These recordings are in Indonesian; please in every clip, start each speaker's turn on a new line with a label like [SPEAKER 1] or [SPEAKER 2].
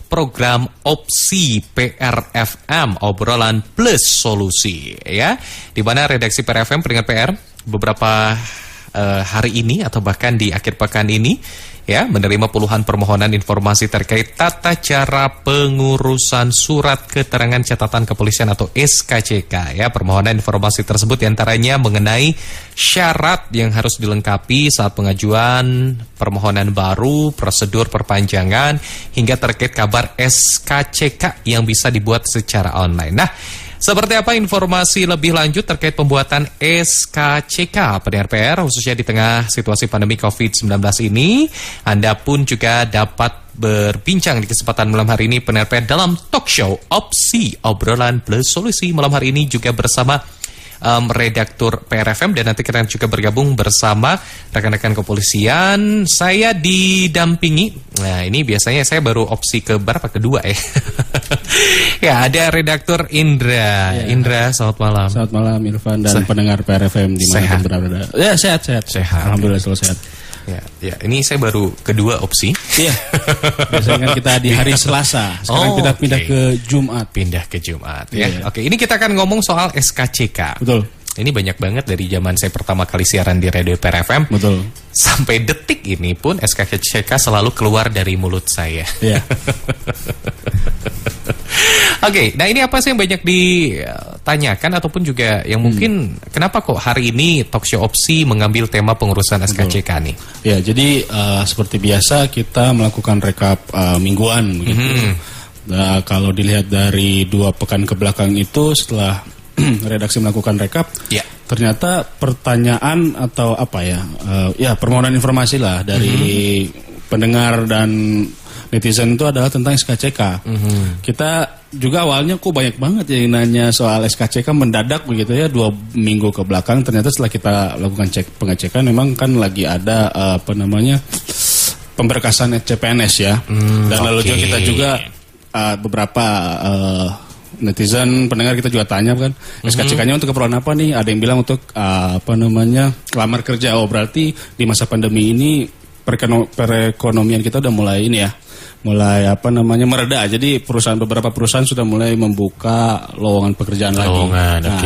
[SPEAKER 1] program Opsi PRFM, obrolan plus solusi, ya. Di mana redaksi PRFM Pendengar PR beberapa hari ini atau bahkan di akhir pekan ini ya menerima puluhan permohonan informasi terkait tata cara pengurusan surat keterangan catatan kepolisian atau SKCK ya. Permohonan informasi tersebut diantaranya mengenai syarat yang harus dilengkapi saat pengajuan permohonan baru, prosedur perpanjangan hingga terkait kabar SKCK yang bisa dibuat secara online. Nah, seperti apa informasi lebih lanjut terkait pembuatan SKCK Pendengar PR khususnya di tengah situasi pandemi COVID-19 ini? Anda pun juga dapat berbincang di kesempatan malam hari ini Pendengar PR dalam talk show Opsi Obrolan Plus Solusi. Malam hari ini juga bersama redaktur PRFM dan nanti kita juga bergabung bersama rekan-rekan kepolisian. Saya didampingi, nah ini biasanya saya baru opsi kedua ya. Ya ada redaktur Indra. Ya. Indra, selamat malam.
[SPEAKER 2] Selamat malam Irfan dan pendengar PRFM di mana berada. Ya sehat. Alhamdulillah selalu sehat.
[SPEAKER 1] Ya, ini saya baru kedua opsi.
[SPEAKER 2] Iya. Biasanya kan kita di hari Selasa. Sekarang pindah ke Jumat.
[SPEAKER 1] Pindah ke Jumat ya. Iya. Oke, ini kita akan ngomong soal SKCK.
[SPEAKER 2] Betul.
[SPEAKER 1] Ini banyak banget dari zaman saya pertama kali siaran di Radio PRFM.
[SPEAKER 2] Betul.
[SPEAKER 1] Sampai detik ini pun SKCK selalu keluar dari mulut saya.
[SPEAKER 2] Iya.
[SPEAKER 1] Oke, nah ini apa sih yang banyak ditanyakan ataupun juga yang mungkin kenapa kok hari ini Talk Show Opsi mengambil tema pengurusan SKCK nih?
[SPEAKER 2] Ya, jadi seperti biasa kita melakukan rekap mingguan begitu. Nah, kalau dilihat dari 2 pekan ke belakang itu setelah redaksi melakukan rekap, ternyata pertanyaan atau apa ya, permohonan informasi lah dari pendengar dan netizen itu adalah tentang SKCK. Kita juga awalnya kok banyak banget yang nanya soal SKCK mendadak begitu ya 2 minggu ke belakang. Ternyata setelah kita lakukan pengecekan memang kan lagi ada pemberkasan CPNS ya. Dan lalu juga kita juga beberapa netizen pendengar kita juga tanya kan SKCK-nya untuk keperluan apa nih? Ada yang bilang untuk lamar kerja. Oh berarti di masa pandemi ini perekonomian kita udah mulai mulai mereda. Jadi beberapa perusahaan sudah mulai membuka lowongan pekerjaan lagi. Nah,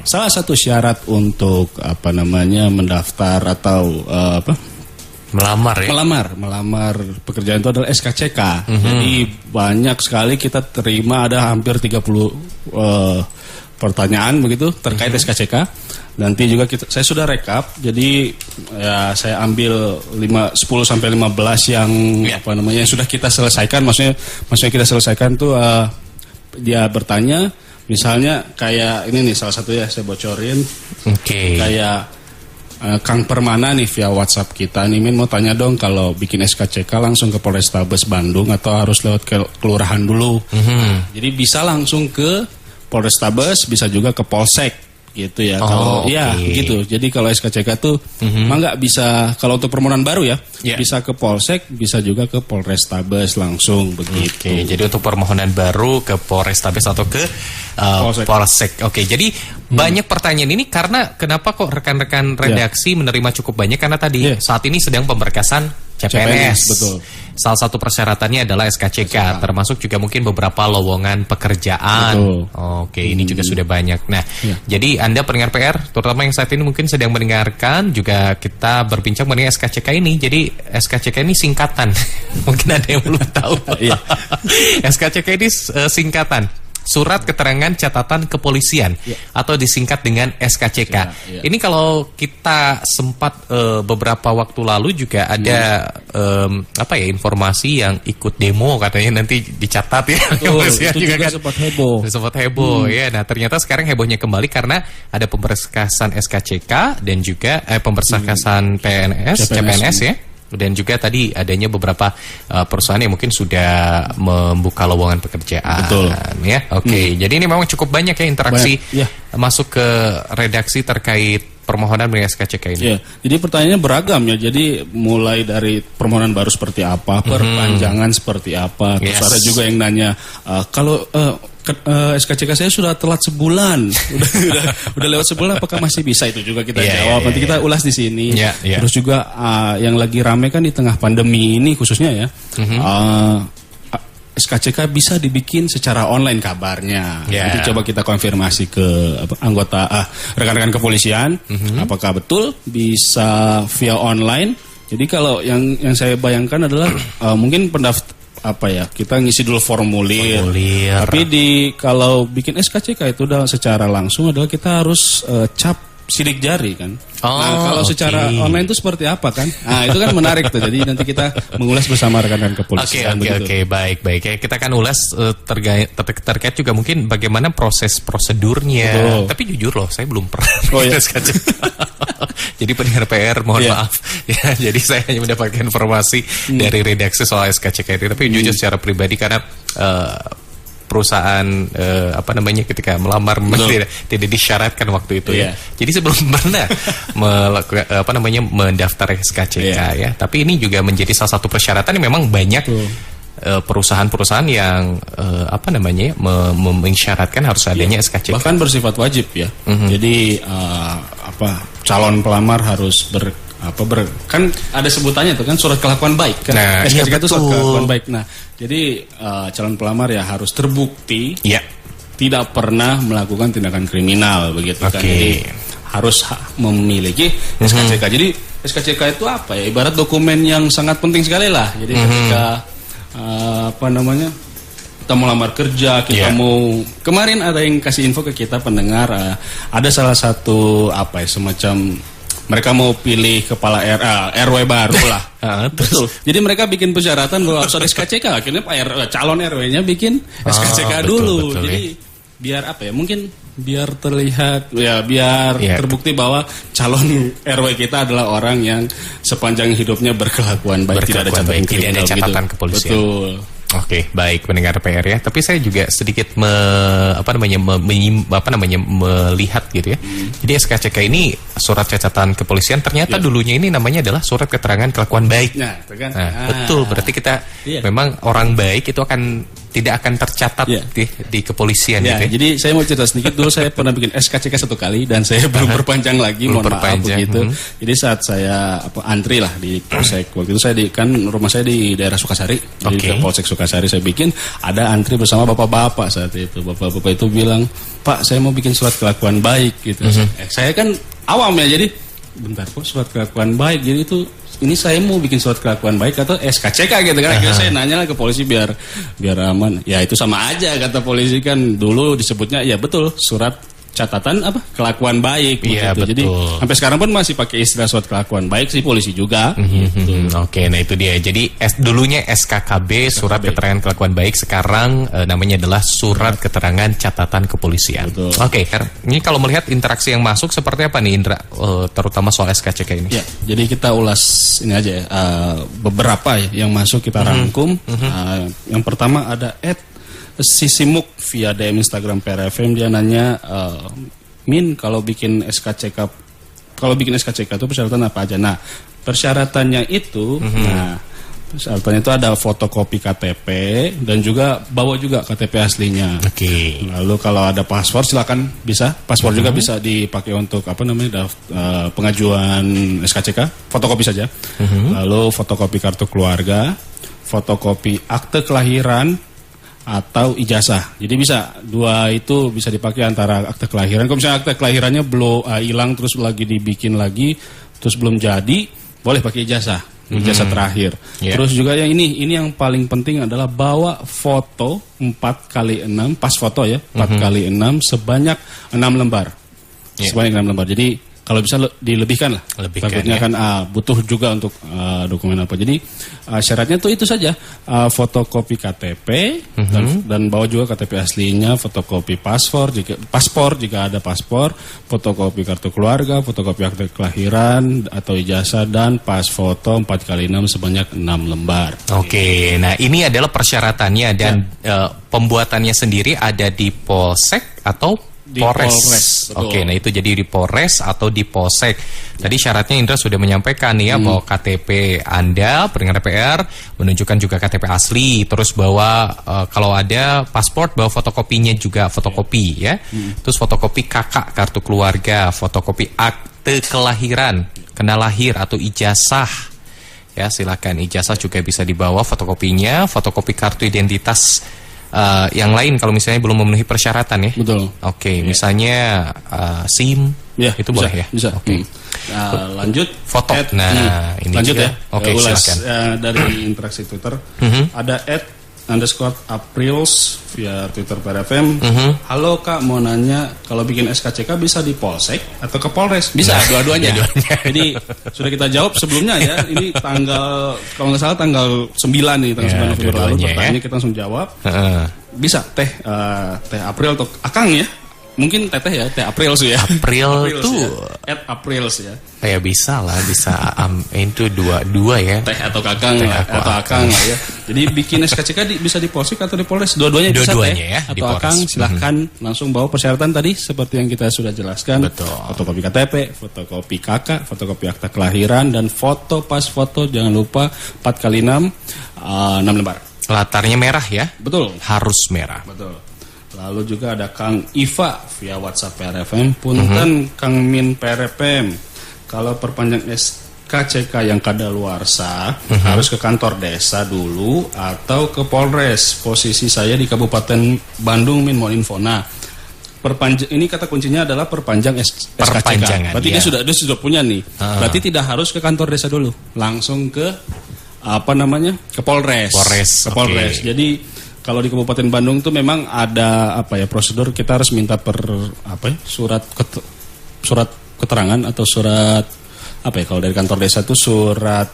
[SPEAKER 2] salah satu syarat untuk mendaftar atau melamar pekerjaan itu adalah SKCK. Jadi banyak sekali kita terima, ada hampir 30 pertanyaan begitu terkait SKCK. Nanti juga saya sudah rekap, jadi ya saya ambil 10 sampai 15 yang yang sudah kita selesaikan. Maksudnya kita selesaikan tuh dia bertanya, misalnya kayak ini nih salah satu ya saya bocorin. Kayak Kang Permana nih via WhatsApp kita nih, mau tanya dong kalau bikin SKCK langsung ke Polrestabes Bandung atau harus lewat ke kelurahan dulu. Jadi bisa langsung ke Polrestabes, bisa juga ke Polsek gitu ya. Gitu. Jadi kalau SKCK tuh nggak bisa, kalau untuk permohonan baru bisa ke Polsek, bisa juga ke Polrestabes langsung begitu.
[SPEAKER 1] Jadi untuk permohonan baru ke Polrestabes atau ke Polsek. Jadi banyak pertanyaan ini karena kenapa kok rekan-rekan redaksi menerima cukup banyak karena tadi saat ini sedang pemberkasan CPNS.
[SPEAKER 2] Betul.
[SPEAKER 1] Salah satu persyaratannya adalah SKCK, termasuk juga mungkin beberapa lowongan pekerjaan. Ini juga sudah banyak. Nah, jadi Anda pendengar PR, terutama yang saat ini mungkin sedang mendengarkan, juga kita berbincang mengenai SKCK ini. Jadi SKCK ini singkatan. Mungkin ada yang belum tahu. SKCK ini singkatan Surat Keterangan Catatan Kepolisian atau disingkat dengan SKCK. Ini kalau kita sempat beberapa waktu lalu juga ada informasi yang ikut demo katanya nanti dicatat ya.
[SPEAKER 2] Itu juga kan
[SPEAKER 1] sempat heboh ya. Nah, ternyata sekarang hebohnya kembali karena ada pemberkasan SKCK dan juga pemberkasan CPNS ya. Dan juga tadi adanya beberapa perusahaan yang mungkin sudah membuka lowongan pekerjaan.
[SPEAKER 2] Betul.
[SPEAKER 1] Ya, jadi ini memang cukup banyak ya interaksi masuk ke redaksi terkait permohonan dengan SKCK ini.
[SPEAKER 2] Jadi pertanyaannya beragam ya. Jadi mulai dari permohonan baru seperti apa, perpanjangan seperti apa. Terus ada juga yang nanya kalau SKCK saya sudah telat sebulan, udah lewat sebulan, apakah masih bisa? Itu juga kita jawab. Nanti kita ulas di sini. Terus juga yang lagi rame kan di tengah pandemi ini khususnya ya, SKCK bisa dibikin secara online kabarnya. Nanti coba kita konfirmasi ke rekan-rekan kepolisian, apakah betul bisa via online. Jadi kalau yang saya bayangkan adalah mungkin kita ngisi dulu formulir. Tapi kalau bikin SKCK itu udah secara langsung adalah kita harus cap sidik jari kan. Kalau secara online itu seperti apa kan? Nah, itu kan menarik tuh. Jadi nanti kita mengulas bersama rekan-rekan kepolisian.
[SPEAKER 1] Oke, baik. Ya, kita akan ulas terkait juga mungkin bagaimana proses prosedurnya. Betul. Tapi jujur loh, saya belum pernah. Jadi pendengar PR mohon maaf. Ya, jadi saya hanya mendapatkan informasi dari redaksi soal SKCK itu. Tapi jujur secara pribadi karena perusahaan ketika melamar tidak disyaratkan waktu itu ya. Jadi sebelum pernah mendaftar SKCK ya. Tapi ini juga menjadi salah satu persyaratan yang memang banyak perusahaan-perusahaan yang mensyaratkan harus adanya SKCK.
[SPEAKER 2] Bahkan bersifat wajib ya. Jadi calon pelamar harus kan ada sebutannya tuh kan surat kelakuan baik kan.
[SPEAKER 1] Nah,
[SPEAKER 2] SKCK itu surat kelakuan baik. Nah, jadi calon pelamar ya harus terbukti tidak pernah melakukan tindakan kriminal begitu kan. Jadi harus memiliki SKCK. Jadi SKCK itu apa ya? Ibarat dokumen yang sangat penting sekali lah. Jadi ketika kita mau lamar kerja, kita mau kemarin ada yang kasih info ke kita pendengar ada salah satu semacam mereka mau pilih kepala RW baru lah. Betul. Jadi mereka bikin persyaratan bahwa harus ada SKCK. Akhirnya calon RW-nya bikin SKCK dulu.
[SPEAKER 1] Betul,
[SPEAKER 2] jadi biar mungkin biar terlihat biar terbukti bahwa calon RW kita adalah orang yang sepanjang hidupnya berkelakuan baik, tidak ada catatan
[SPEAKER 1] kepolisian.
[SPEAKER 2] Betul.
[SPEAKER 1] Oke, baik pendengar PR ya. Tapi saya juga sedikit melihat gitu ya. Jadi SKCK ini surat catatan kepolisian ternyata dulunya ini namanya adalah surat keterangan kelakuan baik.
[SPEAKER 2] Nah, itu kan.
[SPEAKER 1] Betul. Berarti kita memang orang baik itu tidak akan tercatat di kepolisian gitu ya.
[SPEAKER 2] Jadi saya mau cerita sedikit dulu. Saya pernah bikin SKCK 1 kali dan saya belum perpanjang lagi, mohon maaf begitu. Jadi saat saya antri lah di Polsek, waktu itu saya rumah saya di daerah Sukasari. Jadi di Polsek Sukasari saya bikin, ada antri bersama bapak-bapak saat itu. Bapak-bapak itu bilang, "Pak, saya mau bikin surat kelakuan baik gitu." Saya kan awam ya, jadi bentar kok surat kelakuan baik. Jadi itu ini saya mau bikin surat kelakuan baik atau SKCK gitu kan. Akhirnya saya nanya lah ke polisi biar aman. Ya itu sama aja kata polisi kan, dulu disebutnya betul surat catatan kelakuan baik begitu. Jadi sampai sekarang pun masih pakai istilah surat kelakuan baik sih polisi juga.
[SPEAKER 1] Oke, nah itu dia. Jadi dulunya SKKB surat keterangan kelakuan baik, sekarang namanya adalah surat keterangan catatan kepolisian. Oke, ini kalau melihat interaksi yang masuk seperti apa nih Indra, terutama soal SKCK ini?
[SPEAKER 2] Ya, jadi kita ulas ini aja beberapa yang masuk kita rangkum. Yang pertama ada Sisimuk via DM Instagram PRFM, dia nanya, Min, kalau bikin SKCK itu persyaratan apa aja? Nah, persyaratannya itu, persyaratannya itu ada fotokopi KTP dan juga bawa juga KTP aslinya. Lalu kalau ada paspor silakan bisa, paspor juga bisa dipakai untuk pengajuan SKCK, fotokopi saja. Lalu fotokopi kartu keluarga, fotokopi akte kelahiran atau ijazah. Jadi bisa dua itu bisa dipakai antara akte kelahiran. Kalau misalnya akte kelahirannya belum hilang terus lagi dibikin lagi terus belum jadi, boleh pakai ijazah terakhir. Terus juga yang ini yang paling penting adalah bawa foto 4x6, pas foto ya, 4x6 sebanyak 6 lembar. Sebanyak 6 lembar. Jadi kalau bisa dilebihkan lah. Takutnya kan butuh juga untuk dokumen apa. Jadi syaratnya tuh itu saja. Fotokopi KTP dan bawa juga KTP aslinya, fotokopi paspor jika ada paspor, fotokopi kartu keluarga, fotokopi akte kelahiran atau ijazah, dan pas foto 4x6 sebanyak 6 lembar.
[SPEAKER 1] Oke, nah ini adalah persyaratannya dan pembuatannya sendiri ada di Polsek atau
[SPEAKER 2] di
[SPEAKER 1] Polres. Oke, nah itu jadi di Polres atau di Polsek. Tadi syaratnya Indra sudah menyampaikan nih ya, bahwa KTP Anda pendengar PR menunjukkan juga KTP asli, terus bawa kalau ada paspor bawa fotokopinya juga, fotokopi ya. Terus fotokopi KK kartu keluarga, fotokopi akte kelahiran, kena lahir atau ijazah. Ya, silakan. Ijazah juga bisa dibawa fotokopinya, fotokopi kartu identitas yang lain kalau misalnya belum memenuhi persyaratan ya.
[SPEAKER 2] Betul.
[SPEAKER 1] Oke, misalnya SIM, itu boleh ya.
[SPEAKER 2] Bisa.
[SPEAKER 1] Oke.
[SPEAKER 2] Lanjut
[SPEAKER 1] foto. Ini
[SPEAKER 2] lanjut
[SPEAKER 1] juga.
[SPEAKER 2] ya.
[SPEAKER 1] Oke, silakan.
[SPEAKER 2] Dari interaksi Twitter ada @_aprils via Twitter PRFM. Halo Kak, mau nanya kalau bikin SKCK bisa di Polsek atau ke Polres? Bisa, dua-duanya. Jadi sudah kita jawab sebelumnya ya. Ini tanggal, kalau nggak salah tanggal 9 nih, tanggal 9 November lalu. Pertanyaannya kita langsung jawab. Bisa Teh April atau Akang ya. Mungkin Teteh ya, Teh April sih ya.
[SPEAKER 1] April tuh
[SPEAKER 2] ya. @aprils ya.
[SPEAKER 1] Kayak bisa lah, bisa itu dua ya.
[SPEAKER 2] Teh atau Kakang atau Akang lah ya. Jadi bikin SKCK bisa di Polsek atau di Polres, dua-duanya bisa Teh
[SPEAKER 1] ya,
[SPEAKER 2] atau Akang, silahkan langsung bawa persyaratan tadi seperti yang kita sudah jelaskan.
[SPEAKER 1] Betul.
[SPEAKER 2] Fotokopi KTP, fotokopi KK, fotokopi akta kelahiran, dan foto pas foto jangan lupa 4x6 6 lembar.
[SPEAKER 1] Latarnya merah ya.
[SPEAKER 2] Betul.
[SPEAKER 1] Harus merah.
[SPEAKER 2] Betul. Lalu juga ada Kang Iva via WhatsApp PRFM. Punten Kang Min PRFM, kalau perpanjang SKCK yang kadaluarsa harus ke kantor desa dulu atau ke Polres. Posisi saya di Kabupaten Bandung, Min, mohon info. Nah, ini kata kuncinya adalah perpanjang SKCK. Berarti dia sudah punya nih. Berarti tidak harus ke kantor desa dulu, langsung ke ke Polres. Ke Polres. Jadi kalau di Kabupaten Bandung tuh memang ada prosedur, kita harus minta surat keterangan atau surat kalau dari kantor desa tuh surat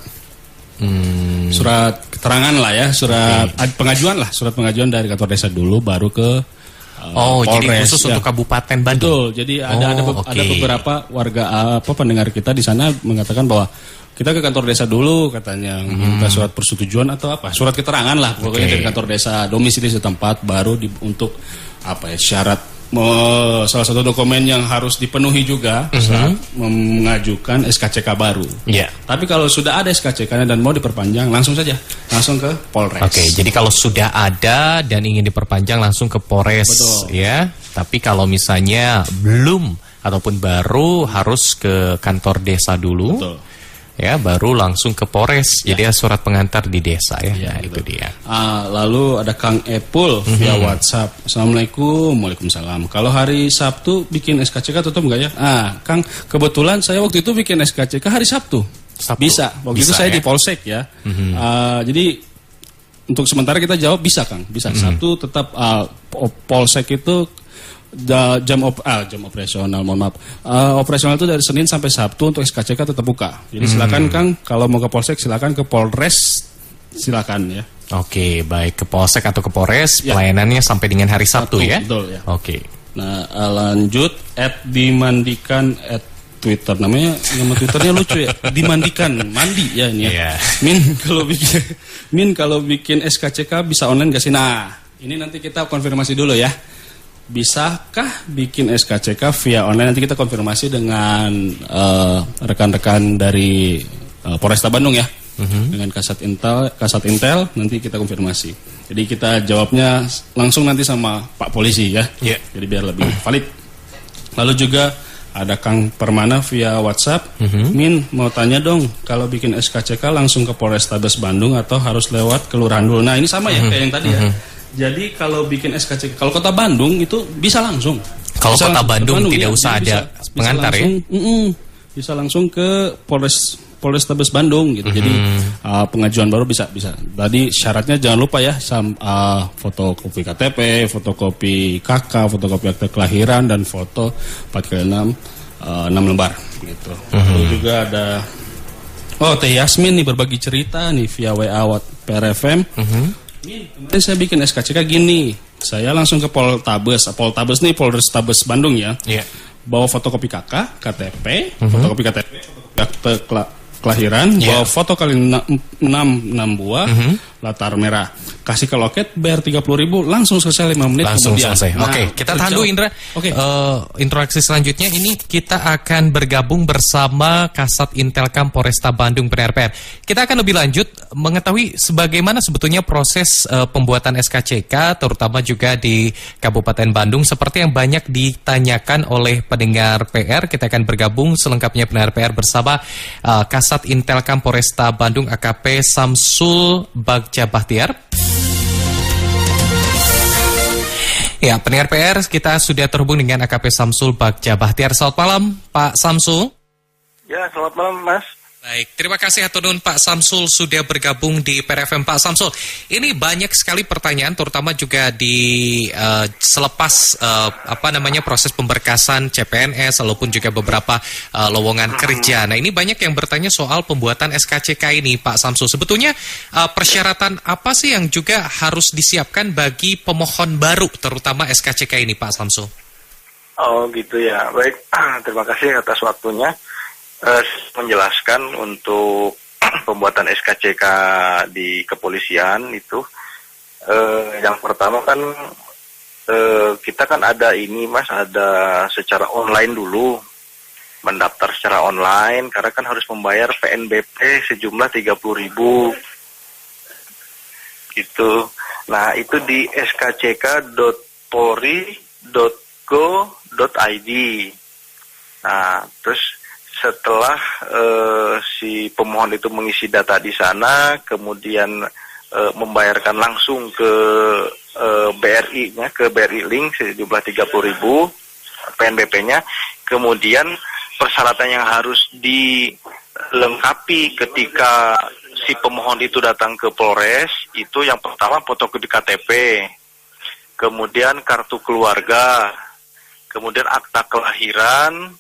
[SPEAKER 2] keterangan lah ya, surat pengajuan dari kantor desa dulu baru ke Polres.
[SPEAKER 1] Jadi khusus untuk Kabupaten Bandung.
[SPEAKER 2] Betul. Jadi ada beberapa warga pendengar kita di sana mengatakan bahwa kita ke kantor desa dulu katanya, minta surat persetujuan atau surat keterangan lah pokoknya dari kantor desa domisili setempat, baru untuk syarat salah satu dokumen yang harus dipenuhi juga saat mengajukan SKCK baru. Tapi kalau sudah ada SKCK dan mau diperpanjang, langsung ke Polres.
[SPEAKER 1] Jadi kalau sudah ada dan ingin diperpanjang langsung ke Polres.
[SPEAKER 2] Betul.
[SPEAKER 1] Ya. Tapi kalau misalnya belum ataupun baru, harus ke kantor desa dulu.
[SPEAKER 2] Betul.
[SPEAKER 1] Ya, baru langsung ke Polres. Jadi ada surat pengantar di desa ya. Nah, itu dia.
[SPEAKER 2] Lalu ada Kang Epul via WhatsApp. Assalamualaikum. Waalaikumsalam. Kalau hari Sabtu bikin SKCK tutup nggak ya? Kang, kebetulan saya waktu itu bikin SKCK hari Sabtu. Bisa. Waktu itu saya di Polsek ya. Jadi untuk sementara kita jawab bisa, Kang. Bisa. Sabtu tetap Polsek itu jam operasional, mohon maaf. Operasional itu dari Senin sampai Sabtu, untuk SKCK tetap buka. Jadi silakan Kang, kalau mau ke Polsek silakan, ke Polres silakan ya.
[SPEAKER 1] Oke, baik, ke Polsek atau ke Polres, pelayanannya sampai dengan hari Sabtu ya.
[SPEAKER 2] Betul ya.
[SPEAKER 1] Oke.
[SPEAKER 2] Nah, lanjut @dimandikan Twitter, nama Twitternya lucu ya. Dimandikan, mandi ya ini ya. Min kalau bikin SKCK bisa online gak sih? Nah, ini nanti kita konfirmasi dulu ya. Bisakah bikin SKCK via online? Nanti kita konfirmasi dengan rekan-rekan dari Polresta Bandung ya, dengan Kasat Intel nanti kita konfirmasi. Jadi kita jawabnya langsung nanti sama Pak Polisi ya. Jadi biar lebih valid. Lalu juga ada Kang Permana via WhatsApp. Min, mau tanya dong, kalau bikin SKCK langsung ke Polrestabes Bandung atau harus lewat kelurahan dulu? Nah, ini sama ya kayak yang tadi ya. Jadi kalau bikin SKCK, kalau Kota Bandung itu bisa langsung.
[SPEAKER 1] Kalau Kota Bandung tidak usah ada pengantar ya?
[SPEAKER 2] Bisa langsung ke Polrestabes Bandung gitu. Jadi pengajuan baru bisa. Tadi syaratnya jangan lupa ya, fotokopi KTP, fotokopi KK, fotokopi akte kelahiran, dan foto 4x6 6 lembar gitu. Lalu juga ada Teh Yasmin nih berbagi cerita nih via WA PRFM. Kemarin saya bikin SKCK gini, saya langsung ke Poltabes nih, Polrestabes Bandung ya. Bawa fotokopi KK, KTP, fotokopi akte kelahiran, bawa foto kali 6 buah, latar merah. Kasih ke loket, bayar 30.000, langsung selesai 5 menit
[SPEAKER 1] langsung
[SPEAKER 2] kemudian.
[SPEAKER 1] selesai. Oke, kita tahan dulu Indra.
[SPEAKER 2] Oke.
[SPEAKER 1] Interaksi selanjutnya ini kita akan bergabung bersama Kasat Intelkam Polresta Bandung PNRPR. Kita akan lebih lanjut mengetahui sebagaimana sebetulnya proses pembuatan SKCK, terutama juga di Kabupaten Bandung, seperti yang banyak ditanyakan oleh pendengar PR. Kita akan bergabung selengkapnya pendengar PR bersama Kasat Intelkam Polresta Bandung AKP Samsul Bagja Bahtiar. Ya, pendengar PR, kita sudah terhubung dengan AKP Samsul Bagja Bahtiar. Selamat malam, Pak Samsul.
[SPEAKER 3] Ya, selamat malam, Mas.
[SPEAKER 1] Baik, terima kasih hatur nuhun Pak Samsul sudah bergabung di PRFM. Pak Samsul, ini banyak sekali pertanyaan, terutama juga di selepas proses pemberkasan CPNS, walaupun juga beberapa lowongan kerja. Nah, ini banyak yang bertanya soal pembuatan SKCK ini, Pak Samsul. Sebetulnya persyaratan apa sih yang juga harus disiapkan bagi pemohon baru, terutama SKCK ini, Pak Samsul?
[SPEAKER 3] Oh, gitu ya. Baik, terima kasih atas waktunya. Menjelaskan untuk pembuatan SKCK di kepolisian itu yang pertama kan kita kan ada ini Mas, ada secara online dulu, mendaftar secara online karena kan harus membayar PNBP sejumlah 30.000 gitu. Nah, itu di skck.polri.go.id. Nah, terus setelah si pemohon itu mengisi data di sana, kemudian membayarkan langsung ke BRI-nya, ke BRI Link sejumlah 30.000 PNBP-nya, kemudian persyaratan yang harus dilengkapi ketika si pemohon itu datang ke Polres, itu yang pertama fotokopi KTP, kemudian kartu keluarga, kemudian akta kelahiran,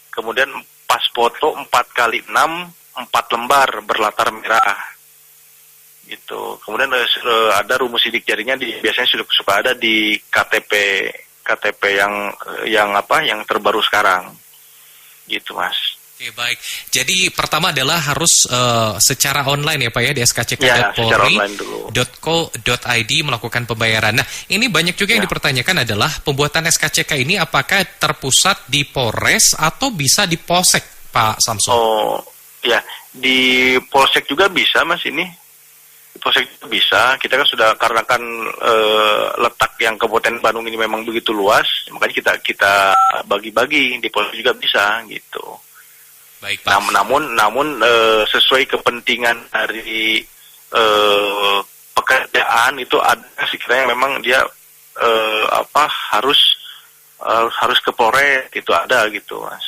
[SPEAKER 3] kemudian pas foto 4x6, 4 lembar berlatar merah, gitu. Kemudian ada rumus sidik jarinya biasanya suka ada di KTP yang terbaru sekarang, gitu Mas.
[SPEAKER 1] Oke, baik. Jadi pertama adalah harus secara online ya Pak ya, di skck.polri.co.id melakukan pembayaran. Nah, ini banyak juga yang dipertanyakan adalah pembuatan SKCK ini apakah terpusat di Polres atau bisa di Polsek, Pak Samsul?
[SPEAKER 3] Oh, ya, di Polsek juga bisa Mas ini. Di Polsek juga bisa. Kita kan sudah, karena kan letak yang Kabupaten Bandung ini memang begitu luas, makanya kita bagi-bagi, di Polsek juga bisa gitu.
[SPEAKER 1] Baik, Pak.
[SPEAKER 3] Namun sesuai kepentingan dari pekerjaan itu ada sekiranya memang dia harus ke Polres, itu ada gitu Mas.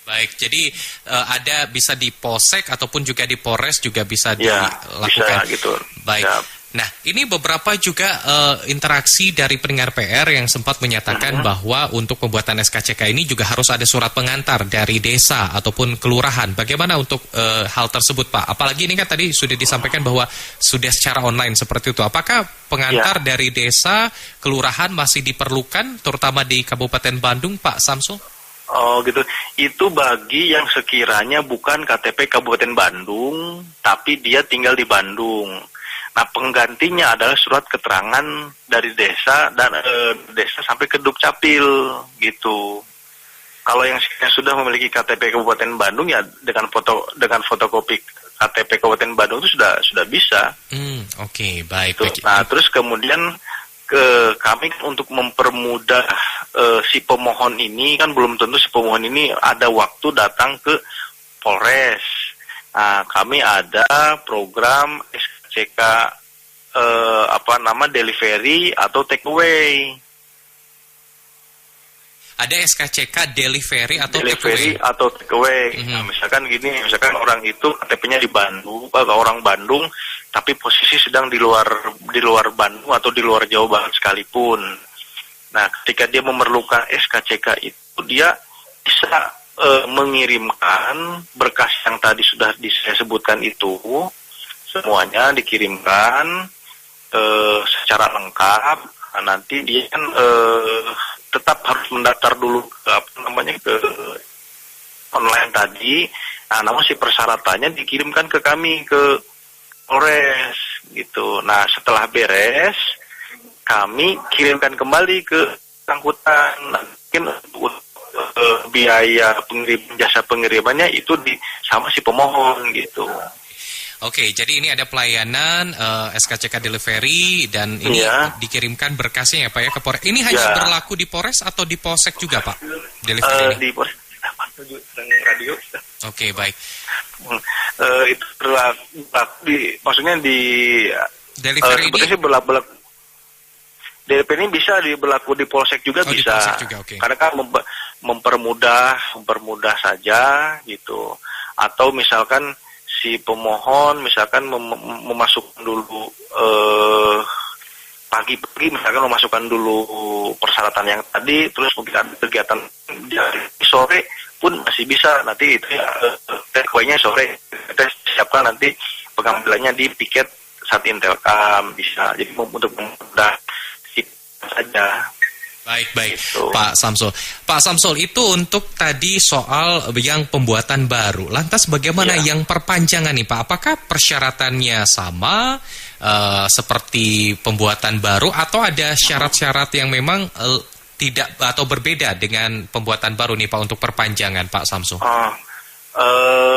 [SPEAKER 1] Baik, jadi ada bisa di Polsek ataupun juga di Polres juga bisa dilakukan.
[SPEAKER 3] Bisa gitu.
[SPEAKER 1] Baik. Ya. Nah, ini beberapa juga interaksi dari pendengar PR yang sempat menyatakan bahwa untuk pembuatan SKCK ini juga harus ada surat pengantar dari desa ataupun kelurahan. Bagaimana untuk hal tersebut, Pak? Apalagi ini kan tadi sudah disampaikan bahwa sudah secara online seperti itu. Apakah pengantar dari desa, kelurahan masih diperlukan, terutama di Kabupaten Bandung, Pak Samsul?
[SPEAKER 3] Oh gitu, itu bagi yang sekiranya bukan KTP Kabupaten Bandung, tapi dia tinggal di Bandung. Nah, penggantinya adalah surat keterangan dari desa dan desa sampai ke Dukcapil gitu. Kalau yang sudah memiliki KTP Kabupaten Bandung ya dengan fotokopi KTP Kabupaten Bandung itu sudah bisa.
[SPEAKER 1] Oke, baik.
[SPEAKER 3] Gitu. Nah, terus kemudian kami untuk mempermudah si pemohon ini, kan belum tentu si pemohon ini ada waktu datang ke Polres. Nah, kami ada program SKCK delivery atau take away.
[SPEAKER 1] Ada SKCK delivery atau
[SPEAKER 3] take away. Nah, misalkan orang itu KTP-nya di Bandung, orang Bandung, tapi posisi sedang di luar Bandung atau di luar Jawa Barat sekalipun. Nah, ketika dia memerlukan SKCK itu, dia bisa mengirimkan berkas yang tadi sudah saya sebutkan itu, semuanya dikirimkan secara lengkap. Nah, nanti dia kan tetap harus mendaftar dulu ke online tadi. Nah, namun si persyaratannya dikirimkan ke kami ke Polres gitu. Nah setelah beres kami kirimkan kembali ke angkutan. Nah, mungkin biaya jasa pengirimannya itu sama si pemohon gitu.
[SPEAKER 1] Oke, jadi ini ada pelayanan SKCK delivery dan ini dikirimkan berkasnya ya Pak ya ke Polres. Ini hanya berlaku di Polres atau di Polsek juga Pak? Delivery ini?
[SPEAKER 3] Di Polres. Radio.
[SPEAKER 1] Oke, baik.
[SPEAKER 3] Itu berlaku maksudnya di
[SPEAKER 1] delivery ini
[SPEAKER 3] berlaku. DP ini bisa berlaku di Polsek juga bisa. Di Polsek juga, okay. Karena kan mempermudah saja gitu. Atau misalkan si pemohon misalkan memasukkan dulu pagi-pagi misalkan memasukkan dulu persyaratan yang tadi, terus mungkin ada kegiatan dari sore pun masih bisa, nanti itu takeaway-nya sore kita siapkan nanti pengambilannya di piket saat Intelkam bisa. Jadi untuk memudah saja.
[SPEAKER 1] Baik, gitu. Pak Samsul itu untuk tadi soal yang pembuatan baru. Lantas bagaimana yang perpanjangan nih Pak? Apakah persyaratannya sama seperti pembuatan baru atau ada syarat-syarat yang memang tidak atau berbeda dengan pembuatan baru nih Pak untuk perpanjangan Pak Samsul?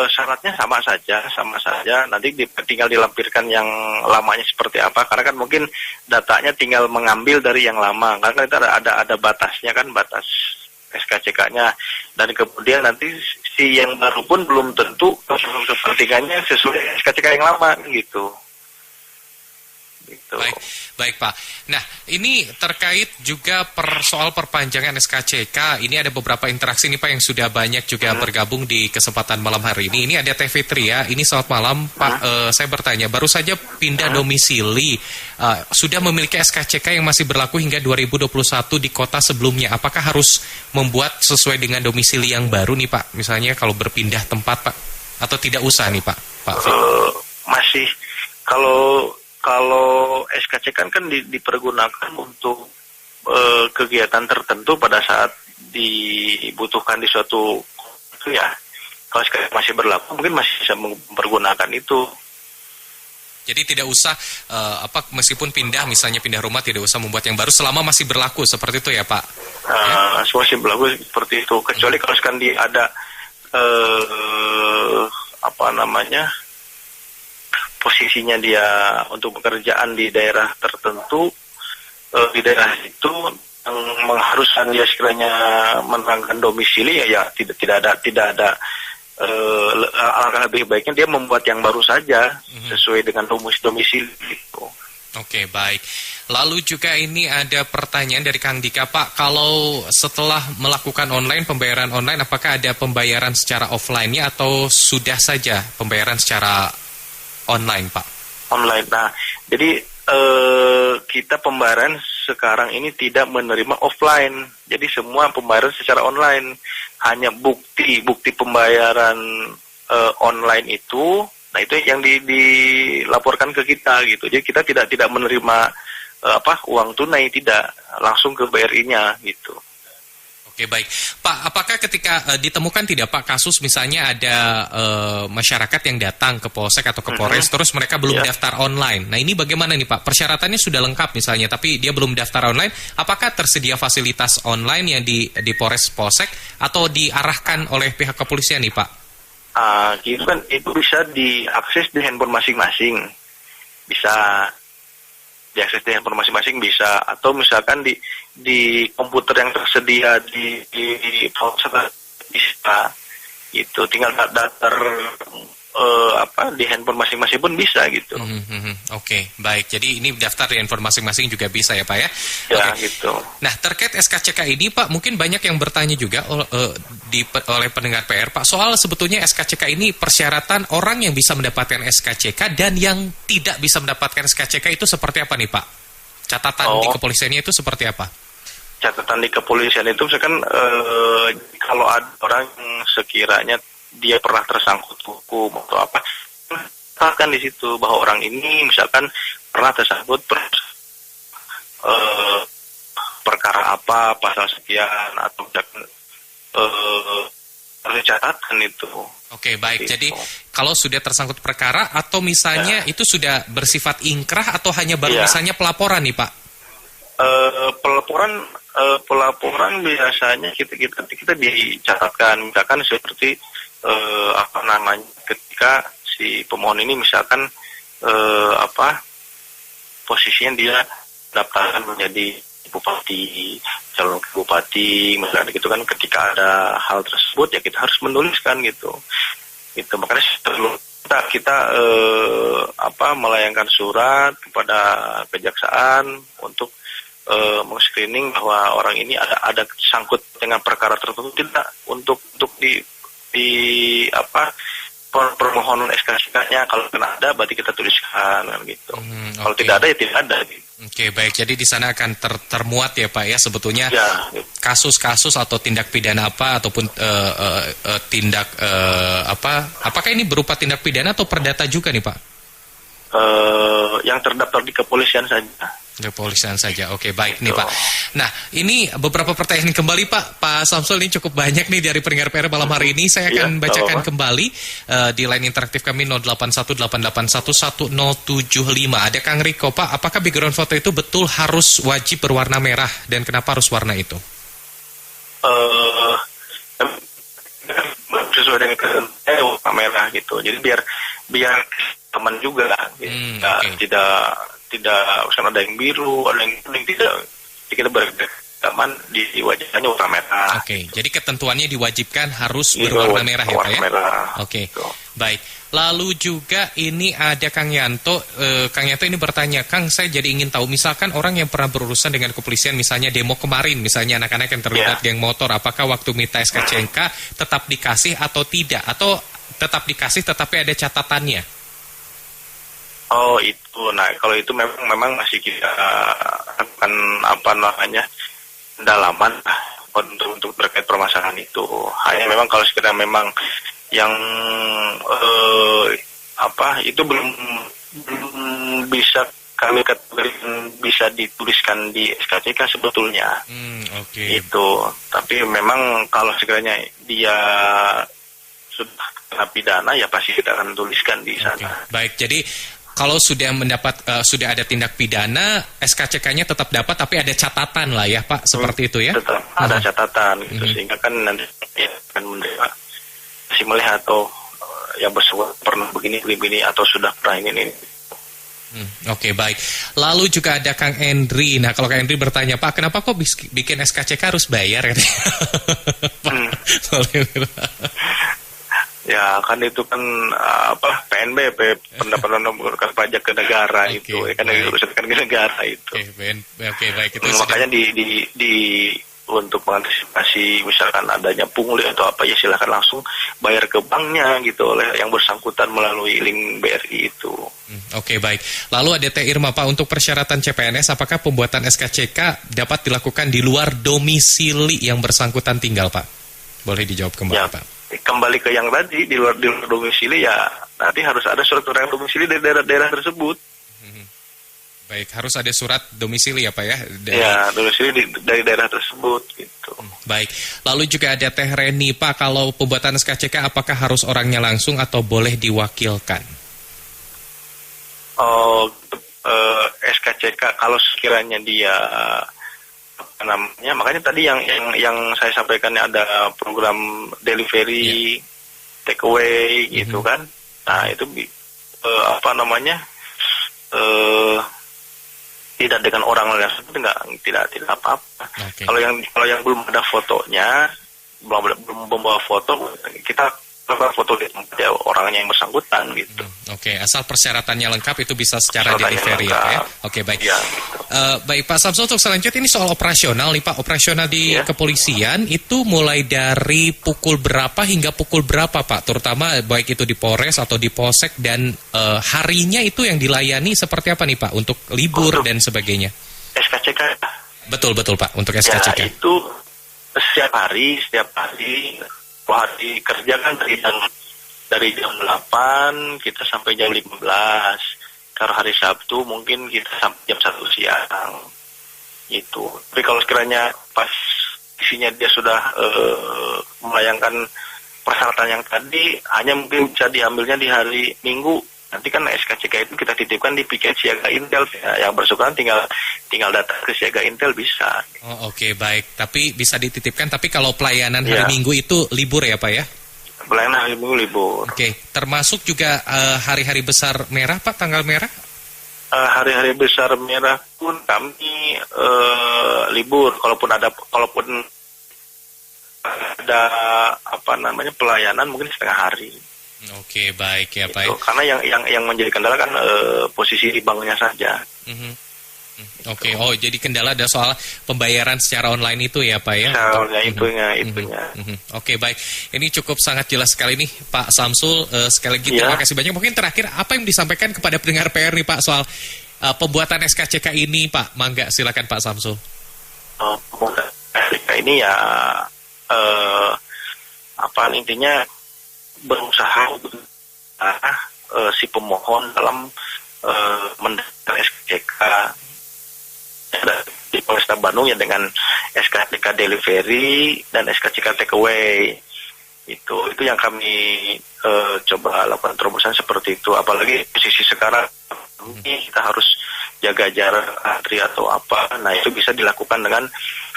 [SPEAKER 3] Syaratnya sama saja. Nanti tinggal dilampirkan yang lamanya seperti apa. Karena kan mungkin datanya tinggal mengambil dari yang lama. Karena itu ada batasnya kan, batas SKCK-nya. Dan kemudian nanti si yang baru pun belum tentu kepentingannya sesuai SKCK yang lama gitu.
[SPEAKER 1] Baik Pak. Nah ini terkait juga soal perpanjangan SKCK. Ini ada beberapa interaksi nih Pak yang sudah banyak juga bergabung di kesempatan malam hari ini. Ini ada Teh Fitri ya. Ini selamat malam Pak. Saya bertanya, baru saja pindah domisili. Sudah memiliki SKCK yang masih berlaku hingga 2021 di kota sebelumnya. Apakah harus membuat sesuai dengan domisili yang baru nih Pak? Misalnya kalau berpindah tempat Pak. Atau tidak usah nih Pak?
[SPEAKER 3] Masih. Kalau SKCK kan dipergunakan untuk kegiatan tertentu pada saat dibutuhkan di suatu itu ya. Kalau SKCK masih berlaku mungkin masih bisa mempergunakan itu.
[SPEAKER 1] Jadi tidak usah meskipun misalnya pindah rumah tidak usah membuat yang baru selama masih berlaku seperti itu ya Pak?
[SPEAKER 3] Masih berlaku seperti itu. Kecuali kalau sekarang ada posisinya dia untuk pekerjaan di daerah tertentu, di daerah itu yang mengharuskan dia sekiranya menerangkan domisili ya tidak ada alangkah lebih baiknya dia membuat yang baru saja sesuai dengan domisili itu.
[SPEAKER 1] Oke, baik. Lalu juga ini ada pertanyaan dari Kang Dika Pak, kalau setelah melakukan pembayaran online, apakah ada pembayaran secara offline-nya atau sudah saja pembayaran secara online Pak?
[SPEAKER 3] Online. Nah, jadi kita pembayaran sekarang ini tidak menerima offline. Jadi semua pembayaran secara online. Hanya bukti pembayaran online itu, nah itu yang dilaporkan ke kita gitu. Jadi kita tidak menerima uang tunai, tidak langsung ke BRI-nya gitu.
[SPEAKER 1] Oke, baik. Pak, apakah ketika ditemukan tidak Pak kasus misalnya ada masyarakat yang datang ke Polsek atau ke Polres terus mereka belum daftar online. Nah, ini bagaimana nih Pak? Persyaratannya sudah lengkap misalnya tapi dia belum daftar online. Apakah tersedia fasilitas online yang di Polres Polsek atau diarahkan oleh pihak kepolisian nih Pak?
[SPEAKER 3] Itu bisa diakses di handphone masing-masing. Bisa diakses di handphone masing-masing bisa, atau misalkan di komputer yang tersedia di Polsek bisa gitu, tinggal daftar di handphone masing-masing pun bisa gitu.
[SPEAKER 1] Oke, baik. Jadi ini daftar di handphone masing-masing juga bisa ya Pak ya?
[SPEAKER 3] Ya, gitu.
[SPEAKER 1] Nah, terkait SKCK ini Pak, mungkin banyak yang bertanya juga oleh pendengar PR Pak, soal sebetulnya SKCK ini persyaratan orang yang bisa mendapatkan SKCK dan yang tidak bisa mendapatkan SKCK itu seperti apa nih Pak? Catatan di kepolisiannya itu seperti apa?
[SPEAKER 3] Catatan di kepolisian itu misalkan kalau ada orang yang sekiranya dia pernah tersangkut hukum atau apa, katakan di situ bahwa orang ini misalkan pernah tersangkut perkara apa, pasal sekian, atau misalkan harus catatan itu.
[SPEAKER 1] Oke, baik.
[SPEAKER 3] Gitu.
[SPEAKER 1] Jadi kalau sudah tersangkut perkara atau misalnya itu sudah bersifat ingkrah atau hanya baru misalnya pelaporan nih Pak?
[SPEAKER 3] Pelaporan biasanya kita dicatatkan, misalkan seperti ketika si pemohon ini misalkan posisinya dia daftarkan menjadi bupati, calon bupati, misalnya gitu kan, ketika ada hal tersebut ya kita harus menuliskan gitu. Makanya kita melayangkan surat kepada kejaksaan untuk meng-screening bahwa orang ini ada sangkut dengan perkara tertentu, tidak untuk permohonan SK-nya, kalau kena ada berarti kita tuliskan gitu. Kalau tidak ada ya tidak ada.
[SPEAKER 1] Oke, baik. Jadi di sana akan termuat ya Pak ya sebetulnya kasus-kasus atau tindak pidana apa ataupun apakah ini berupa tindak pidana atau perdata juga nih Pak?
[SPEAKER 3] Yang terdaftar di kepolisian saja.
[SPEAKER 1] Kepolisian saja, oke, baik nih Pak. Nah, ini beberapa pertanyaan kembali Pak Samsul, ini cukup banyak nih dari pendengar PR malam hari ini. Saya akan bacakan kembali di line interaktif kami 0818811075. Ada Kang Riko, Pak, apakah background foto itu betul harus wajib berwarna merah dan kenapa harus warna itu?
[SPEAKER 3] Sesuai dengan warna merah gitu. Jadi biar teman juga, tidak usah ada yang biru, ada yang kuning, tidak, kita beragaman di wajahnya warna merah.
[SPEAKER 1] Oke, jadi ketentuannya diwajibkan harus berwarna merah ya Pak ya? Oke, baik. Lalu juga ini ada Kang Yanto. Kang Yanto ini bertanya, Kang, saya jadi ingin tahu, misalkan orang yang pernah berurusan dengan kepolisian, misalnya demo kemarin, misalnya anak-anak yang terlibat geng motor, apakah waktu minta SKCK tetap dikasih atau tidak? Atau tetap dikasih tetapi ada catatannya?
[SPEAKER 3] Oh itu, nah kalau itu memang masih kita akan pendalaman untuk terkait permasalahan itu. Hanya memang kalau sekiranya memang yang itu belum bisa kami kategorikan bisa dituliskan di SKCK sebetulnya. Itu, tapi memang kalau sekiranya dia sudah kena pidana ya pasti kita akan tuliskan di sana.
[SPEAKER 1] Baik, jadi kalau sudah sudah ada tindak pidana, SKCK-nya tetap dapat, tapi ada catatan lah ya Pak, seperti itu ya? Tetap
[SPEAKER 3] ada catatan, gitu, sehingga kan nanti akan menerima masih melihat atau yang bersangkutan pernah begini atau sudah pernah ini.
[SPEAKER 1] Oke, baik. Lalu juga ada Kang Endri. Nah, kalau Kang Endri bertanya, Pak, kenapa kok bikin SKCK harus bayar?
[SPEAKER 3] Ya kan itu kan PNBP, pendapatan bukan pajak ke negara itu, kan diurusan ke negara itu.
[SPEAKER 1] Oke, baik itu.
[SPEAKER 3] Makanya di untuk mengantisipasi misalkan adanya pungli atau apa ya silakan langsung bayar ke banknya gitu oleh yang bersangkutan melalui link BRI itu.
[SPEAKER 1] Oke, baik. Lalu ada Teh Irma, Pak, untuk persyaratan CPNS apakah pembuatan SKCK dapat dilakukan di luar domisili yang bersangkutan tinggal, Pak? Boleh dijawab kembali, ya, Pak.
[SPEAKER 3] Kembali ke yang tadi, di luar domisili ya nanti harus ada surat keterangan domisili dari daerah tersebut.
[SPEAKER 1] Baik, harus ada surat domisili ya Pak ya?
[SPEAKER 3] Domisili dari daerah tersebut gitu.
[SPEAKER 1] Baik, lalu juga ada Teh Reni, Pak, kalau pembuatan SKCK apakah harus orangnya langsung atau boleh diwakilkan?
[SPEAKER 3] SKCK kalau sekiranya dia makanya tadi yang saya sampaikan ada program delivery, take away gitu kan. Nah, itu tidak dengan orang lain tidak apa-apa. Kalau yang belum ada fotonya, belum membawa foto, kita foto di tempat ya orangnya yang bersangkutan gitu.
[SPEAKER 1] Oke, asal persyaratannya lengkap itu bisa secara delivery ya. Oke, baik. Ya, gitu. Baik Pak Samsul, untuk selanjutnya ini soal operasional nih Pak. Operasional di kepolisian itu mulai dari pukul berapa hingga pukul berapa Pak? Terutama baik itu di Polres atau di Polsek, dan harinya itu yang dilayani seperti apa nih Pak untuk libur dan sebagainya?
[SPEAKER 3] SKCK.
[SPEAKER 1] Betul Pak, untuk SKCK.
[SPEAKER 3] Ya, itu setiap hari hari kerja kan dari jam 8 kita sampai jam 15. Kalau hari Sabtu mungkin kita sampai jam 1 siang. Itu. Tapi kalau sekiranya pas isinya dia sudah melayangkan persyaratan yang tadi hanya mungkin bisa diambilnya di hari Minggu. Nanti kan SKCK itu kita titipkan di piket siaga Intel, ya, yang bersukaan tinggal datang ke siaga Intel bisa.
[SPEAKER 1] Oh, oke, baik. Tapi bisa dititipkan, tapi kalau pelayanan hari Minggu itu libur ya Pak ya?
[SPEAKER 3] Pelayanan hari Minggu libur.
[SPEAKER 1] Oke, termasuk juga hari-hari besar merah Pak, tanggal merah?
[SPEAKER 3] Hari-hari besar merah pun kami libur, kalaupun ada pelayanan mungkin setengah hari.
[SPEAKER 1] Oke, baik ya Pak.
[SPEAKER 3] Itu, karena yang menjadi kendala kan posisi di banknya saja.
[SPEAKER 1] Oke, oh jadi kendala ada soal pembayaran secara online itu ya Pak ya?
[SPEAKER 3] Itunya.
[SPEAKER 1] Oke, baik. Ini cukup sangat jelas sekali nih Pak Samsul. Sekali lagi terima kasih banyak. Mungkin terakhir apa yang disampaikan kepada pendengar PR nih Pak soal pembuatan SKCK ini Pak? Mangga silakan Pak Samsul.
[SPEAKER 3] Pembuatan SKCK ini ya intinya berusaha si pemohon dalam mendaftar SKCK di Polresta Bandung ya dengan SKCK delivery dan SKCK takeaway. Itu yang kami coba lakukan terobosan seperti itu. Apalagi posisi sekarang ini kita harus jaga jarak antri atau apa. Nah itu bisa dilakukan dengan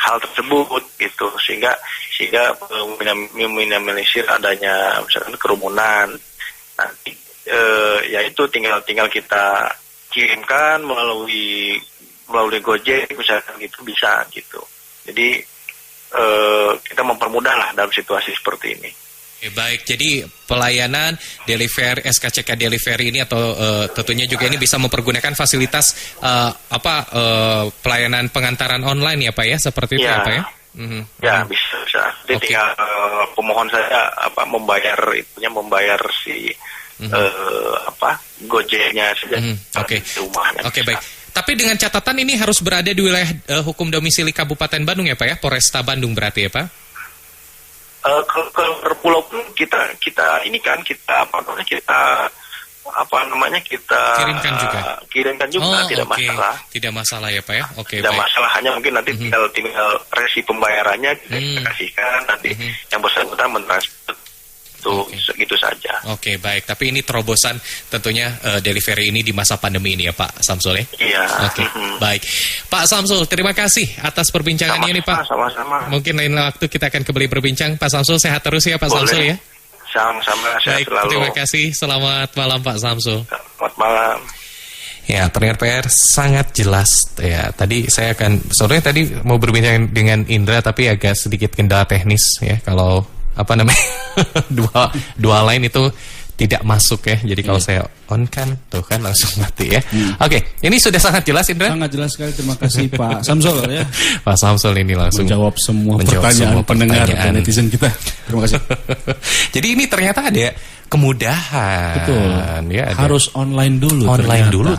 [SPEAKER 3] hal tersebut gitu sehingga meminimalisir adanya misalkan kerumunan. Nanti ya itu tinggal kita kirimkan melalui Gojek misalkan gitu bisa gitu. Jadi kita mempermudah lah dalam situasi seperti ini.
[SPEAKER 1] Oke, baik, jadi pelayanan delivery SKCK delivery ini atau tentunya juga ini bisa mempergunakan fasilitas pelayanan pengantaran online ya Pak ya, seperti itu ya Pak ya?
[SPEAKER 3] Ya bisa. Jadi tinggal pemohon saya membayar si Gojeknya saja di rumahnya.
[SPEAKER 1] Oke, baik. Tapi dengan catatan ini harus berada di wilayah hukum domisili Kabupaten Bandung ya Pak ya, Polresta Bandung berarti ya Pak?
[SPEAKER 3] Kalau per pulau pun kita kirimkan juga tidak masalah.
[SPEAKER 1] Tidak masalah ya Pak ya. Oke,
[SPEAKER 3] tidak
[SPEAKER 1] baik.
[SPEAKER 3] masalah, hanya mungkin nanti tinggal resi pembayarannya kita kasihkan nanti yang bersangkutan mentransfer gitu saja.
[SPEAKER 1] Oke, baik. Tapi ini terobosan tentunya delivery ini di masa pandemi ini ya Pak Samsul ya?
[SPEAKER 3] Iya.
[SPEAKER 1] Oke, baik. Pak Samsul, terima kasih atas perbincangannya ini Pak.
[SPEAKER 3] Sama-sama.
[SPEAKER 1] Mungkin lain waktu kita akan kembali berbincang. Pak Samsul sehat terus ya Pak Samsul ya?
[SPEAKER 3] Sama-sama, sehat selalu.
[SPEAKER 1] Terima kasih. Selamat malam Pak Samsul.
[SPEAKER 3] Selamat malam.
[SPEAKER 1] Ya, pendengar PR sangat jelas ya. Tadi saya akan sebenarnya tadi mau berbincang dengan Indra tapi agak sedikit kendala teknis ya. Kalau dua line itu tidak masuk ya. Jadi kalau saya on kan tuh kan langsung mati ya. Oke, ini sudah sangat jelas Indra.
[SPEAKER 2] Sangat jelas sekali, terima kasih Pak Samsul ya.
[SPEAKER 1] Pak Samsul ini langsung
[SPEAKER 2] menjawab semua pertanyaan pendengar dan netizen kita. Terima kasih. Jadi
[SPEAKER 1] ini ternyata ada kemudahan.
[SPEAKER 2] Betul. Ya, harus online dulu.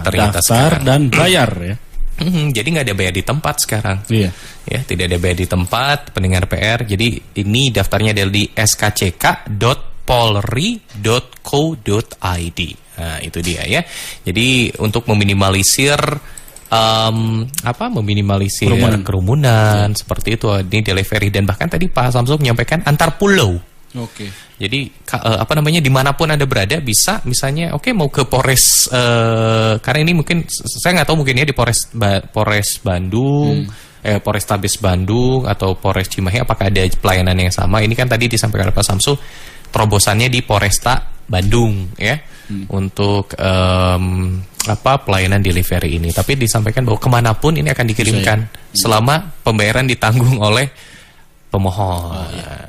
[SPEAKER 1] Ternyata
[SPEAKER 2] daftar dan bayar ya.
[SPEAKER 1] Jadi nggak ada bayar di tempat sekarang.
[SPEAKER 2] Iya.
[SPEAKER 1] Ya, tidak ada bayar di tempat, pendengar PR. Jadi ini daftarnya ada di skck.polri.co.id. Nah, itu dia ya. Jadi untuk meminimalisir kerumunan seperti itu. Ini delivery dan bahkan tadi Pak Samsul menyampaikan antar pulau.
[SPEAKER 2] Oke.
[SPEAKER 1] Jadi dimanapun Anda berada bisa misalnya mau ke Polres karena ini mungkin saya nggak tahu mungkin ya di Polres Bandung, Polrestabes Bandung atau Polres Cimahi apakah ada pelayanan yang sama. Ini kan tadi disampaikan oleh Pak Samsul terobosannya di Polresta Bandung ya untuk pelayanan delivery ini. Tapi disampaikan bahwa kemanapun ini akan dikirimkan selama pembayaran ditanggung oleh pemohon.